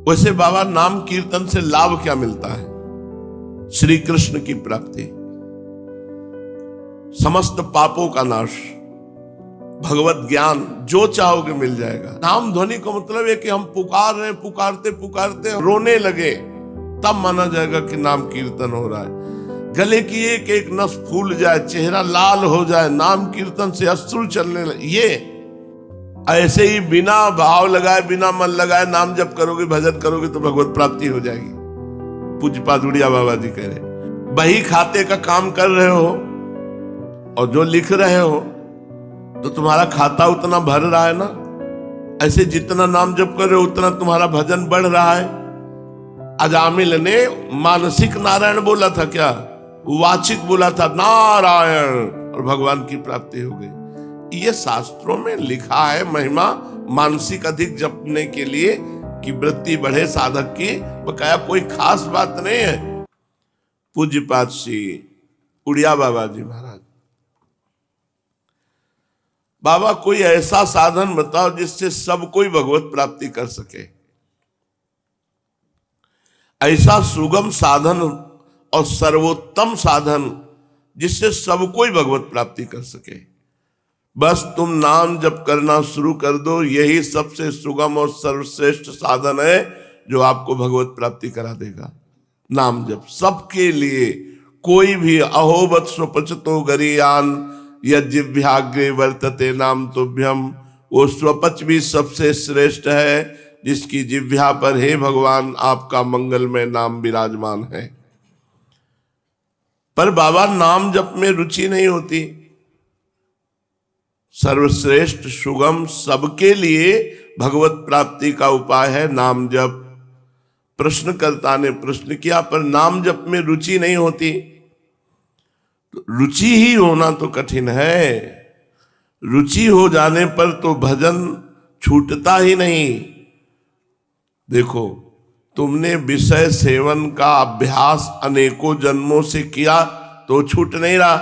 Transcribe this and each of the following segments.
वैसे बाबा नाम कीर्तन से लाभ क्या मिलता है? श्री कृष्ण की प्राप्ति, समस्त पापों का नाश, भगवत ज्ञान, जो चाहोगे मिल जाएगा। नाम ध्वनि का मतलब है कि हम पुकार रहे, पुकारते पुकारते रोने लगे, तब माना जाएगा कि नाम कीर्तन हो रहा है। गले की एक एक नस फूल जाए, चेहरा लाल हो जाए, नाम कीर्तन से अश्रु चलने लगे, ये ऐसे ही बिना भाव लगाए, बिना मन लगाए नाम जप करोगे, भजन करोगे तो भगवत प्राप्ति हो जाएगी। पूज्य पादुड़िया बाबा जी कह रहे, बही खाते का काम कर रहे हो और जो लिख रहे हो तो तुम्हारा खाता उतना भर रहा है ना। ऐसे जितना नाम जप कर रहे हो उतना तुम्हारा भजन बढ़ रहा है। अजामिल ने मानसिक नारायण बोला था क्या? वाचिक बोला था नारायण, और भगवान की प्राप्ति हो गई। ये शास्त्रों में लिखा है महिमा मानसिक अधिक जपने के लिए कि वृत्ति बढ़े साधक की, बकाया कोई खास बात नहीं है। पूज्यपाद श्री उड़िया बाबा जी महाराज, बाबा कोई ऐसा साधन बताओ जिससे सब कोई भगवत प्राप्ति कर सके। ऐसा सुगम साधन और सर्वोत्तम साधन जिससे सब कोई भगवत प्राप्ति कर सके। बस तुम नाम जप करना शुरू कर दो, यही सबसे सुगम और सर्वश्रेष्ठ साधन है जो आपको भगवत प्राप्ति करा देगा। नाम जप सबके लिए, कोई भी अहोबत स्वपचतो गरीयान यज्जिह्वाग्रे वर्तते नाम तुभ्यम, वो स्वपच भी सबसे श्रेष्ठ है जिसकी जिह्वा पर हे भगवान आपका मंगलमय नाम विराजमान है। पर बाबा नाम जप में रुचि नहीं होती। सर्वश्रेष्ठ सुगम सबके लिए भगवत प्राप्ति का उपाय है नाम जप। प्रश्नकर्ता ने प्रश्न किया, पर नाम जप में रुचि नहीं होती। तो रुचि ही होना तो कठिन है। रुचि हो जाने पर तो भजन छूटता ही नहीं। देखो, तुमने विषय सेवन का अभ्यास अनेकों जन्मों से किया तो छूट नहीं रहा।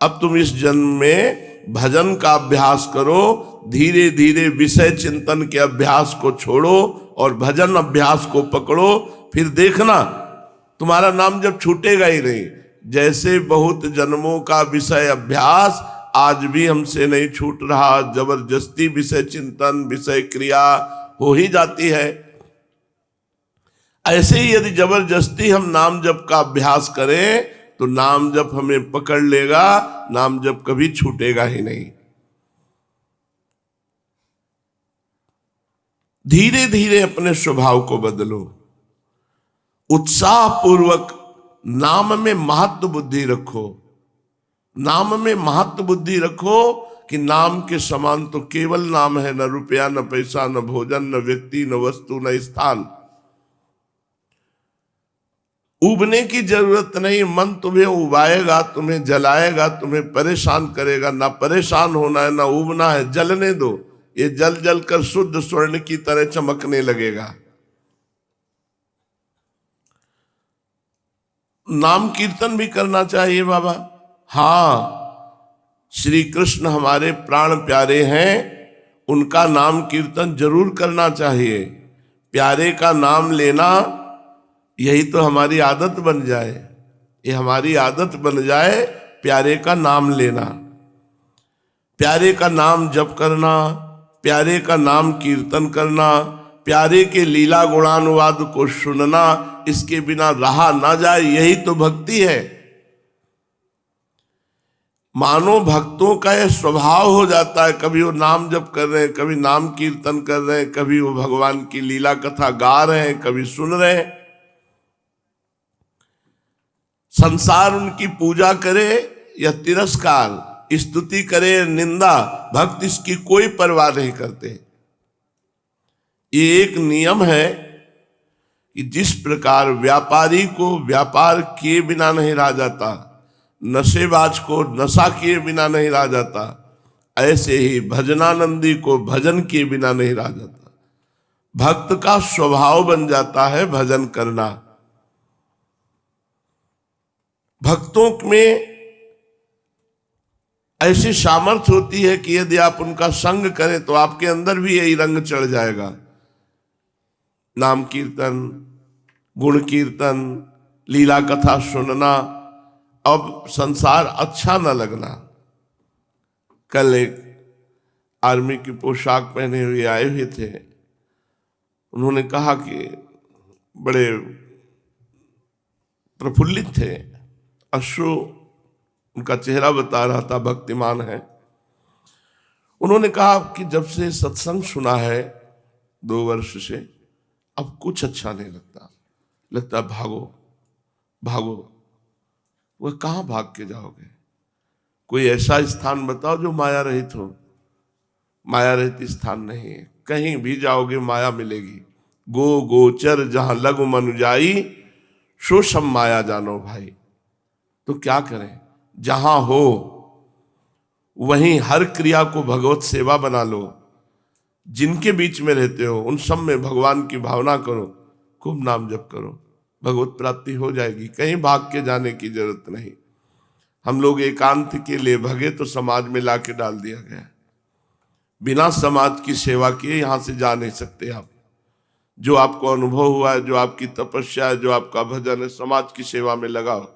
अब तुम इस जन्म में भजन का अभ्यास करो, धीरे धीरे विषय चिंतन के अभ्यास को छोड़ो और भजन अभ्यास को पकड़ो, फिर देखना तुम्हारा नाम जब छूटेगा ही नहीं। जैसे बहुत जन्मों का विषय अभ्यास आज भी हमसे नहीं छूट रहा, जबरदस्ती विषय चिंतन, विषय क्रिया हो ही जाती है। ऐसे ही यदि जबरदस्ती हम नाम जप का अभ्यास करें तो नाम जप हमें पकड़ लेगा, नाम जप कभी छूटेगा ही नहीं। धीरे धीरे अपने स्वभाव को बदलो, उत्साह पूर्वक नाम में महत्व बुद्धि रखो। नाम में महत्व बुद्धि रखो कि नाम के समान तो केवल नाम है, न रुपया, न पैसा, न भोजन, न व्यक्ति, न वस्तु, न स्थान। उबने की जरूरत नहीं। मन तुम्हें उबाएगा, तुम्हें जलाएगा, तुम्हें परेशान करेगा। ना परेशान होना है, ना उबना है, जलने दो। ये जल जल कर शुद्ध स्वर्ण की तरह चमकने लगेगा। नाम कीर्तन भी करना चाहिए बाबा। हाँ, श्री कृष्ण हमारे प्राण प्यारे हैं, उनका नाम कीर्तन जरूर करना चाहिए। प्यारे का नाम लेना, यही तो हमारी आदत बन जाए। ये हमारी आदत बन जाए प्यारे का नाम लेना, प्यारे का नाम जप करना, प्यारे का नाम कीर्तन करना, प्यारे के लीला गुणानुवाद को सुनना। इसके बिना रहा ना जाए, यही तो भक्ति है। मानो भक्तों का यह स्वभाव हो जाता है, कभी वो नाम जप कर रहे हैं, कभी नाम कीर्तन कर रहे हैं, कभी वो भगवान की लीला कथा गा रहे हैं, कभी सुन रहे हैं। संसार उनकी पूजा करे या तिरस्कार, स्तुति करे या निंदा, भक्त इसकी कोई परवाह नहीं करते। ये एक नियम है कि जिस प्रकार व्यापारी को व्यापार किए बिना नहीं रहा जाता, नशेबाज को नशा किए बिना नहीं रहा जाता, ऐसे ही भजनानंदी को भजन किए बिना नहीं रहा जाता। भक्त का स्वभाव बन जाता है भजन करना। भक्तों में ऐसी सामर्थ्य होती है कि यदि आप उनका संग करें तो आपके अंदर भी यही रंग चढ़ जाएगा। नाम कीर्तन, गुण कीर्तन, लीला कथा सुनना, अब संसार अच्छा न लगना। कल एक आर्मी की पोशाक पहने हुए आए हुए थे, उन्होंने कहा कि बड़े प्रफुल्लित थे, अश्रु उनका चेहरा बता रहा था, भक्तिमान है। उन्होंने कहा कि जब से सत्संग सुना है 2 वर्ष से, अब कुछ अच्छा नहीं लगता भागो भागो। वह कहाँ भाग के जाओगे? कोई ऐसा स्थान बताओ जो माया रहित हो। माया रहित स्थान नहीं है, कहीं भी जाओगे माया मिलेगी। गो गोचर जहां लघु मन जाई, सो सब माया जानो भाई। तो क्या करें? जहां हो वहीं हर क्रिया को भगवत सेवा बना लो। जिनके बीच में रहते हो उन सब में भगवान की भावना करो, खूब नाम जप करो, भगवत प्राप्ति हो जाएगी। कहीं भाग के जाने की जरूरत नहीं। हम लोग एकांत के लिए भगे तो समाज में लाके डाल दिया गया। बिना समाज की सेवा किए यहां से जा नहीं सकते आप। जो आपको अनुभव हुआ है, जो आपकी तपस्या है, जो आपका भजन है, समाज की सेवा में लगाओ।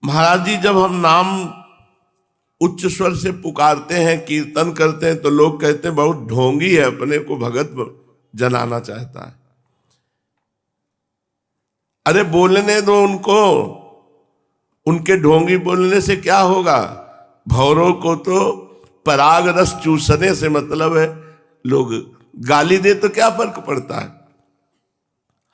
महाराज जी, जब हम नाम उच्च स्वर से पुकारते हैं, कीर्तन करते हैं, तो लोग कहते हैं बहुत ढोंगी है, अपने को भगत जनाना चाहता है। अरे बोलने दो उनको, उनके ढोंगी बोलने से क्या होगा? भौरों को तो पराग रस चूसने से मतलब है। लोग गाली दे तो क्या फर्क पड़ता है?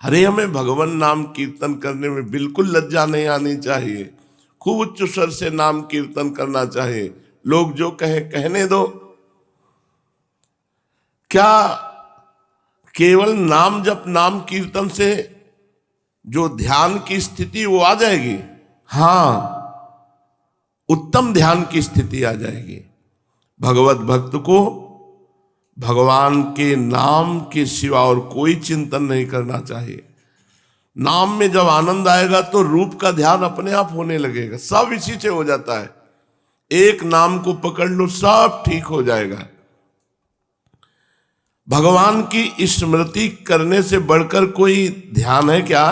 अरे हमें भगवान नाम कीर्तन करने में बिल्कुल लज्जा नहीं आनी चाहिए। खूब उच्च स्वर से नाम कीर्तन करना चाहिए। लोग जो कहे कहने दो। क्या केवल नाम जप, नाम कीर्तन से जो ध्यान की स्थिति वो आ जाएगी? हाँ, उत्तम ध्यान की स्थिति आ जाएगी। भगवत भक्त को भगवान के नाम के सिवा और कोई चिंतन नहीं करना चाहिए। नाम में जब आनंद आएगा तो रूप का ध्यान अपने आप होने लगेगा, सब इसी से हो जाता है। एक नाम को पकड़ लो, सब ठीक हो जाएगा। भगवान की स्मृति करने से बढ़कर कोई ध्यान है क्या?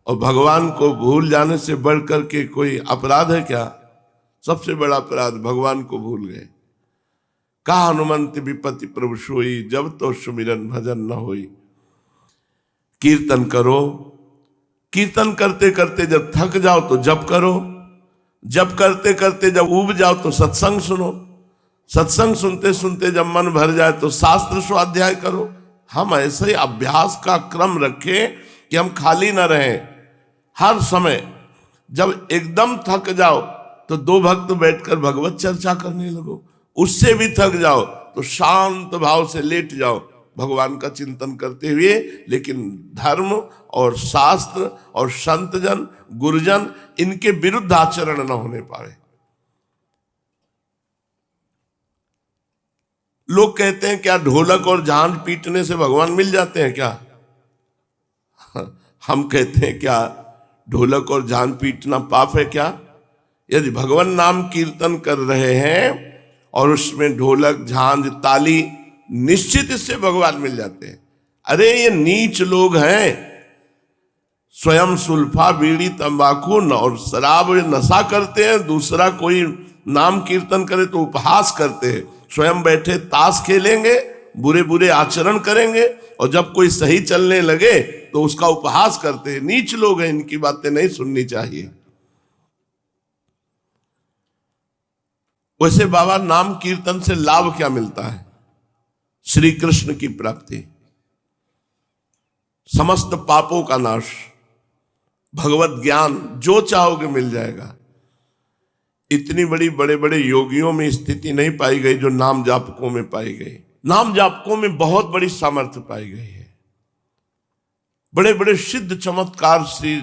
और भगवान को भूल जाने से बढ़कर के कोई अपराध है क्या? सबसे बड़ा अपराध भगवान को भूल गए। कहा हनुमंत विपत्ति प्रभु सोई, जब तो सुमिरन भजन न होई। कीर्तन करो, कीर्तन करते करते जब थक जाओ तो जप करो, जप करते करते जब उब जाओ तो सत्संग सुनो, सत्संग सुनते सुनते जब मन भर जाए तो शास्त्र स्वाध्याय करो। हम ऐसे अभ्यास का क्रम रखें कि हम खाली न रहें। हर समय जब एकदम थक जाओ तो 2 भक्त बैठकर भगवत चर्चा करने लगो। उससे भी थक जाओ तो शांत भाव से लेट जाओ, भगवान का चिंतन करते हुए। लेकिन धर्म और शास्त्र और संतजन, गुरुजन, इनके विरुद्ध आचरण न होने पाए। लोग कहते हैं क्या ढोलक और झांझ पीटने से भगवान मिल जाते हैं क्या? हम कहते हैं क्या ढोलक और झांझ पीटना पाप है क्या? यदि भगवान नाम कीर्तन कर रहे हैं और उसमें ढोलक, झांझ, ताली, निश्चित इससे भगवान मिल जाते हैं। अरे ये नीच लोग हैं, स्वयं सुल्फा, बीड़ी, तंबाकू और शराब नशा करते हैं। दूसरा कोई नाम कीर्तन करे तो उपहास करते हैं। स्वयं बैठे ताश खेलेंगे, बुरे बुरे आचरण करेंगे, और जब कोई सही चलने लगे तो उसका उपहास करते हैं। नीच लोग हैं, इनकी बातें नहीं सुननी चाहिए। वैसे बाबा, नाम कीर्तन से लाभ क्या मिलता है? श्री कृष्ण की प्राप्ति, समस्त पापों का नाश, भगवत ज्ञान, जो चाहोगे मिल जाएगा। इतनी बड़ी बड़े बड़े योगियों में स्थिति नहीं पाई गई जो नाम जापकों में पाई गई। नाम जापकों में बहुत बड़ी सामर्थ्य पाई गई है। बड़े बड़े सिद्ध चमत्कार श्री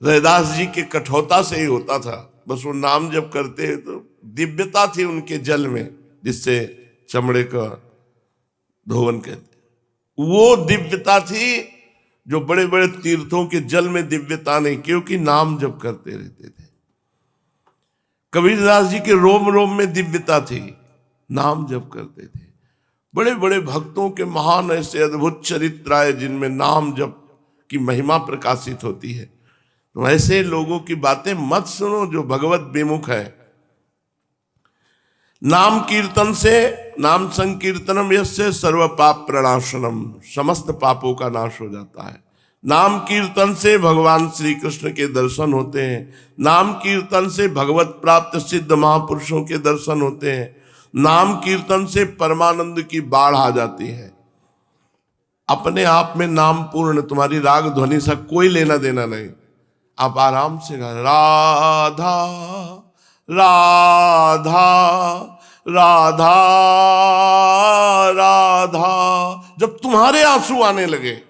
रैदास जी के कठौता से ही होता था। बस वो नाम जब करते हैं तो दिव्यता थी उनके जल में, जिससे चमड़े का धोवन कहते। वो दिव्यता थी जो बड़े बड़े तीर्थों के जल में दिव्यता नहीं, क्योंकि नाम जब करते रहते थे। कबीरदास जी के रोम रोम में दिव्यता थी, नाम जप करते थे। बड़े बड़े भक्तों के महान ऐसे अद्भुत चरित्र आए जिनमें नाम जप की महिमा प्रकाशित होती है। तो ऐसे लोगों की बातें मत सुनो जो भगवत विमुख है। नाम कीर्तन से, नाम संकीर्तनम यस्य सर्व पाप प्रणाशनम, समस्त पापों का नाश हो जाता है। नाम कीर्तन से भगवान श्री कृष्ण के दर्शन होते हैं। नाम कीर्तन से भगवत प्राप्त सिद्ध महापुरुषों के दर्शन होते हैं। नाम कीर्तन से परमानंद की बाढ़ आ जाती है। अपने आप में नाम पूर्ण, तुम्हारी राग ध्वनि से कोई लेना देना नहीं। आप आराम से गा, राधा राधा राधा राधा। जब तुम्हारे आंसू आने लगे,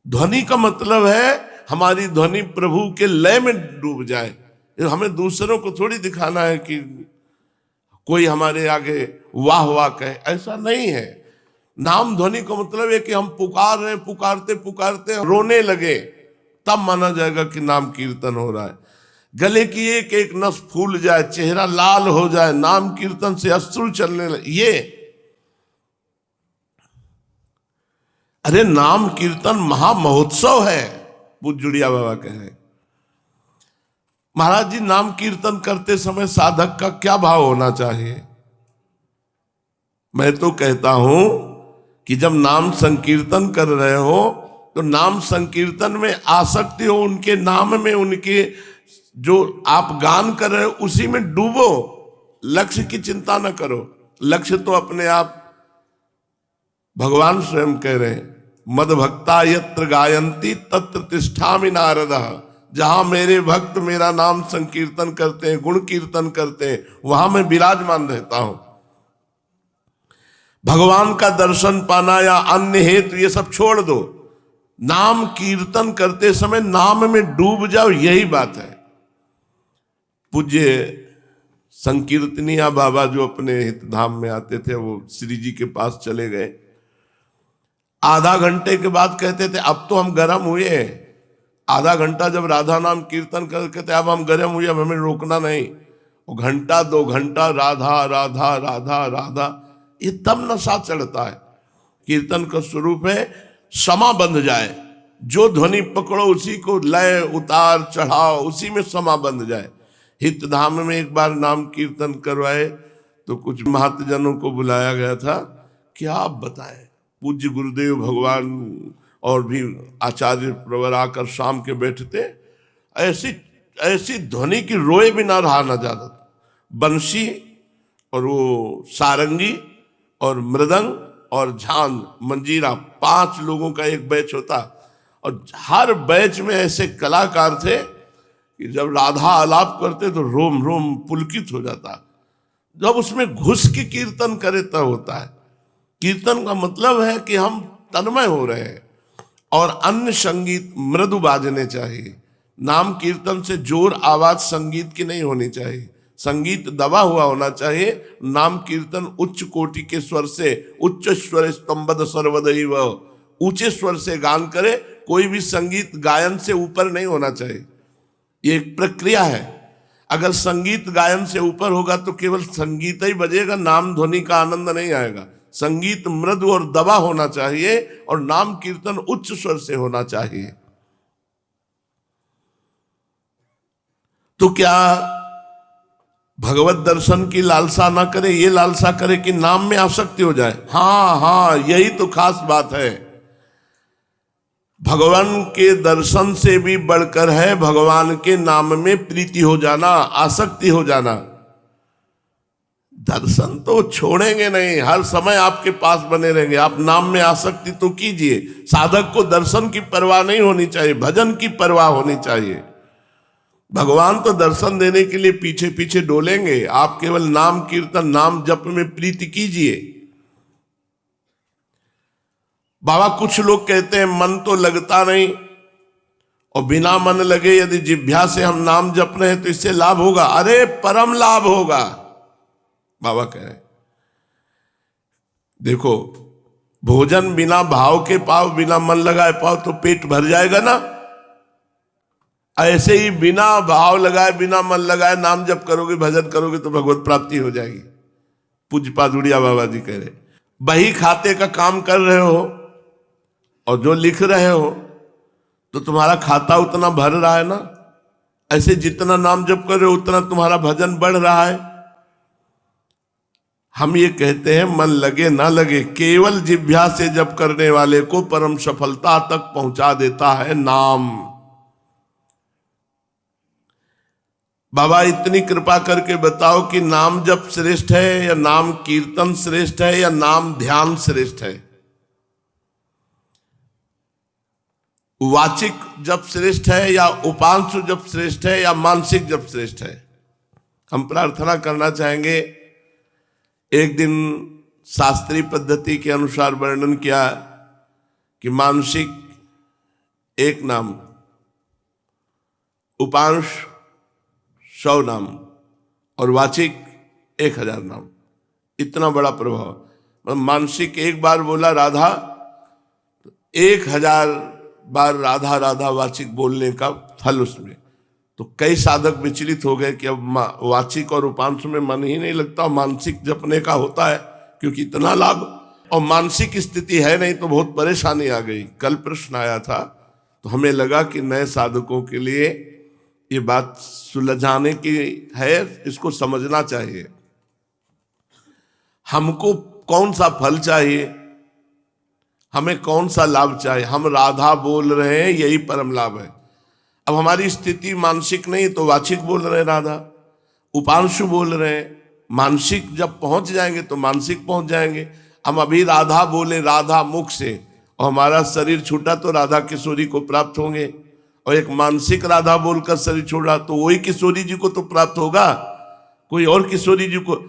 ध्वनि का मतलब है हमारी ध्वनि प्रभु के लय में डूब जाए। हमें दूसरों को थोड़ी दिखाना है कि कोई हमारे आगे वाह वाह कहे, ऐसा नहीं है। नाम ध्वनि का मतलब है कि हम पुकार रहे, पुकारते पुकारते रोने लगे, तब माना जाएगा कि नाम कीर्तन हो रहा है। गले की एक एक नस फूल जाए, चेहरा लाल हो जाए, नाम कीर्तन से अश्रु चलने लगे, ये अरे नाम कीर्तन महामहोत्सव है। पूज्य जुड़िया बाबा कह रहे, महाराज जी नाम कीर्तन करते समय साधक का क्या भाव होना चाहिए? मैं तो कहता हूं कि जब नाम संकीर्तन कर रहे हो तो नाम संकीर्तन में आसक्ति हो, उनके नाम में, उनके जो आप गान कर रहे हो उसी में डूबो, लक्ष्य की चिंता न करो। लक्ष्य तो अपने आप भगवान स्वयं कह रहे हैं, मद भक्ता यत्र गायंती तत्र तिष्ठामि नारदः। जहां मेरे भक्त मेरा नाम संकीर्तन करते हैं, गुण कीर्तन करते हैं, वहां मैं विराजमान रहता हूं। भगवान का दर्शन पाना या अन्य हेतु ये सब छोड़ दो, नाम कीर्तन करते समय नाम में डूब जाओ, यही बात है। पूज्य संकीर्तनिया बाबा जो अपने हित धाम में आते थे, वो श्री जी के पास चले गए। आधा घंटे के बाद कहते थे अब तो हम गर्म हुए। आधा घंटा जब राधा नाम कीर्तन करके थे, अब हम गर्म हुए, अब हमें रोकना नहीं। वो घंटा 2 घंटा राधा राधा राधा राधा, ये तब नशा चढ़ता है। कीर्तन का स्वरूप है समा बंध जाए, जो ध्वनि पकड़ो उसी को लय उतार चढ़ाओ, उसी में समा बंध जाए। हित धाम में एक बार नाम कीर्तन करवाए तो कुछ महतजनों को बुलाया गया था। क्या आप बताएं, पूज्य गुरुदेव भगवान और भी आचार्य प्रवर आकर शाम के बैठते, ऐसी ऐसी ध्वनि की रोए बिना रहा न जाता। बंशी और वो सारंगी और मृदंग और झांझ मंजीरा, 5 लोगों का एक बैच होता, और हर बैच में ऐसे कलाकार थे कि जब राधा आलाप करते तो रोम रोम पुलकित हो जाता। जब उसमें घुस के कीर्तन करे तब होता है। कीर्तन का मतलब है कि हम तन्मय हो रहे हैं, और अन्य संगीत मृदु बाजने चाहिए। नाम कीर्तन से जोर आवाज संगीत की नहीं होनी चाहिए, संगीत दबा हुआ होना चाहिए। नाम कीर्तन उच्च कोटि के स्वर से, उच्च स्वर स्तंभद सर्वदैव, ऊंचे स्वर से गान करे। कोई भी संगीत गायन से ऊपर नहीं होना चाहिए, ये एक प्रक्रिया है। अगर संगीत गायन से ऊपर होगा तो केवल संगीत ही बजेगा, नाम ध्वनि का आनंद नहीं आएगा। संगीत मृदु और दबा होना चाहिए, और नाम कीर्तन उच्च स्वर से होना चाहिए। तो क्या भगवत दर्शन की लालसा ना करे, ये लालसा करे कि नाम में आसक्ति हो जाए? हाँ हाँ, यही तो खास बात है। भगवान के दर्शन से भी बढ़कर है भगवान के नाम में प्रीति हो जाना, आसक्ति हो जाना। दर्शन तो छोड़ेंगे नहीं, हर समय आपके पास बने रहेंगे। आप नाम में आसक्ति तो कीजिए। साधक को दर्शन की परवाह नहीं होनी चाहिए, भजन की परवाह होनी चाहिए। भगवान तो दर्शन देने के लिए पीछे पीछे डोलेंगे, आप केवल नाम कीर्तन नाम जप में प्रीति कीजिए। बाबा कुछ लोग कहते हैं मन तो लगता नहीं, और बिना मन लगे यदि जिह्वा से हम नाम जप रहे हैं तो इससे लाभ होगा। अरे परम लाभ होगा, बाबा कह रहे। देखो, भोजन बिना भाव के पाओ, बिना मन लगाए पाओ तो पेट भर जाएगा ना। ऐसे ही बिना भाव लगाए, बिना मन लगाए नाम जप करोगे, भजन करोगे तो भगवत प्राप्ति हो जाएगी। पूज्य पादुड़िया बाबा जी कह रहे, बही खाते का काम कर रहे हो और जो लिख रहे हो तो तुम्हारा खाता उतना भर रहा है ना। ऐसे जितना नाम जप कर रहे हो उतना तुम्हारा भजन बढ़ रहा है। हम ये कहते हैं मन लगे ना लगे, केवल जिह्वा से जप करने वाले को परम सफलता तक पहुंचा देता है नाम। बाबा इतनी कृपा करके बताओ कि नाम जप श्रेष्ठ है या नाम कीर्तन श्रेष्ठ है या नाम ध्यान श्रेष्ठ है? वाचिक जप श्रेष्ठ है या उपांशु जप श्रेष्ठ है या मानसिक जप श्रेष्ठ है? हम प्रार्थना करना चाहेंगे। एक दिन शास्त्रीय पद्धति के अनुसार वर्णन किया कि मानसिक 1 नाम, उपांश 100 नाम और वाचिक 1000 नाम। इतना बड़ा प्रभाव। मानसिक एक बार बोला राधा, 1000 बार राधा राधा वाचिक बोलने का फल उसमें। तो कई साधक विचलित हो गए कि अब वाचिक और उपांश में मन ही नहीं लगता, मानसिक जपने का होता है क्योंकि इतना लाभ, और मानसिक स्थिति है नहीं तो बहुत परेशानी आ गई। कल प्रश्न आया था तो हमें लगा कि नए साधकों के लिए ये बात सुलझाने की है, इसको समझना चाहिए। हमको कौन सा फल चाहिए, हमें कौन सा लाभ चाहिए? हम राधा बोल रहे हैं, यही परम लाभ है। अब हमारी स्थिति मानसिक नहीं तो वाचिक बोल रहे हैं राधा, उपांशु बोल रहे हैं। मानसिक जब पहुंच जाएंगे तो मानसिक पहुंच जाएंगे। हम अभी राधा बोले राधा मुख से और हमारा शरीर छूटा तो राधा किशोरी को प्राप्त होंगे, और एक मानसिक राधा बोलकर शरीर छोड़ा तो वही किशोरी जी को तो प्राप्त होगा, कोई और किशोरी जी को।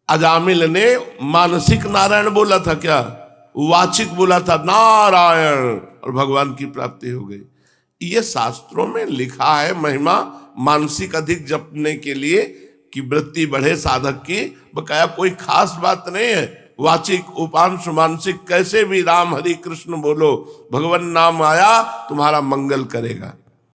अजामिल ने मानसिक नारायण बोला था क्या? वाचिक बोला था नारायण, और भगवान की प्राप्ति हो गई। ये शास्त्रों में लिखा है महिमा मानसिक अधिक जपने के लिए कि वृत्ति बढ़े साधक की। बकाया कोई खास बात नहीं है। वाचिक उपांश मानसिक कैसे भी राम हरि कृष्ण बोलो, भगवान नाम आया तुम्हारा मंगल करेगा।